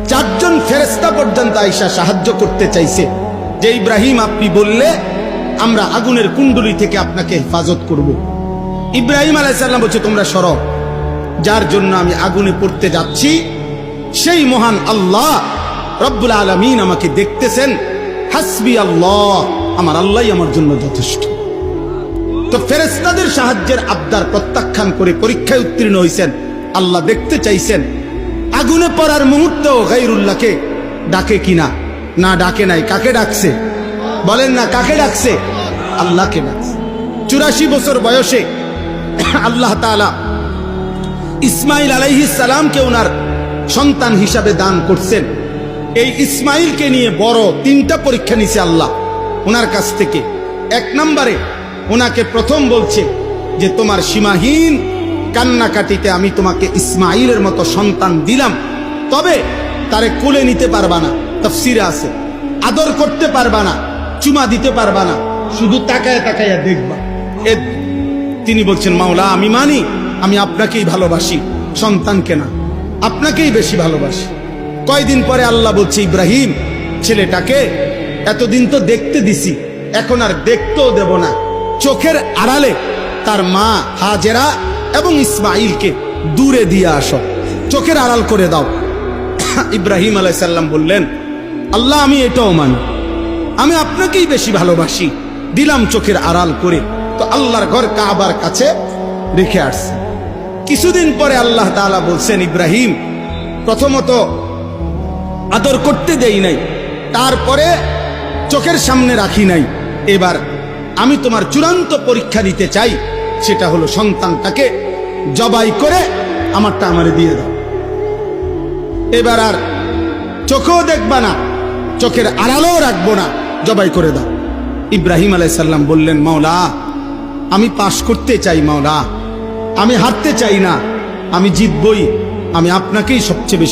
চারজন ফেরেশতা পর্যন্ত আয়েশা সাহায্য করতে চাইছে যে ইব্রাহিম আপনি বললে আমরা আগুনের কুণ্ডলী থেকে আপনাকে হেফাজত করব। ইব্রাহিম আলাইহিস সালাম বলছে তোমরা সরো, যার জন্য আমি আগুনে পড়তে যাচ্ছি সেই মহান আল্লাহ রব্বুল আলামিন আমাকে দেখতেছেন। হাসবি আল্লাহ, আমার আল্লাহই আমার জন্য যথেষ্ট। তো ফেরেশতাদের সাহায্যের আবদার প্রত্যাখ্যান করে পরীক্ষায় উত্তীর্ণ হয়েছেন। আল্লাহ দেখতে চাইছেন আগুনে পড়ার মুহূর্তেও গায়রুল্লাহকে ডাকে কিনা। না ডাকে নাই। কাকে ডাকছে বলেন না? কাকে ডাকছে? আল্লাহকে ডাকছে। 84 বছর বয়সে আল্লাহ তাআলা ইসমাইল আলাইহিস সালামকে ওনার সন্তান হিসাবে দান করছেন। এই ইসমাইলকে নিয়ে বড় 3টা পরীক্ষা নিছে আল্লাহ ওনার কাছ থেকে। 1 নম্বরে ওনাকে প্রথম বলছে যে তোমার সীমাহীন কান্নাকাটিতে আমি তোমাকে ইসমাইলের মতো সন্তান দিলাম, তবে তারে কোলে নিতে পারবা না, তাফসিরে আছে। আদর করতে পারবা না, চুমা দিতে পারবা না, শুধু তাকায় তাকায়া দেখবা। তিনি বলছেন মাওলা আমি মানি, আমি আপনাকেই ভালোবাসি, সন্তানকে না, আপনাকেই বেশি ভালোবাসি। কয়দিন পরে আল্লাহ বলছে ইব্রাহিম ছেলেটাকে এতদিন তো দেখতে দিছি, এখন আর দেখতেও দেব না। চোখের আড়ালে তার মা হাজেরা এবং ইসমাইলকে দূরে দিয়ে আসো, চোখের আড়াল করে দাও। ইব্রাহিম আলাইহিস সালাম বললেন আল্লাহ আমি এটাও মানি, আমি আপনাকেই বেশি ভালোবাসি, দিলাম চোখের আড়াল করে। তো আল্লাহর ঘর কাবার কাছে রেখে আসছে। কিছুদিন পরে আল্লাহ তাআলা বলছেন ইব্রাহিম প্রথমত আদর করতে দেই নাই, তারপরে চোখের সামনে রাখি নাই, এবার আমি তোমার চূড়ান্ত পরীক্ষা নিতে চাই, সেটা হলো সন্তানটাকে জবাই করে আমারটা আমারে দিয়ে দাও। এবার আর চোখেও দেখবা না, চোখের আড়ালেও রাখবো না, জবাই করে দাও। ইব্রাহিম আলাইহিস সালাম বললেন মাওলা আমি পাশ করতে চাই, মাওলা আমি হারতে চাই না, আমি জিতবই, আমি আপনাকেই সবচেয়ে বেশি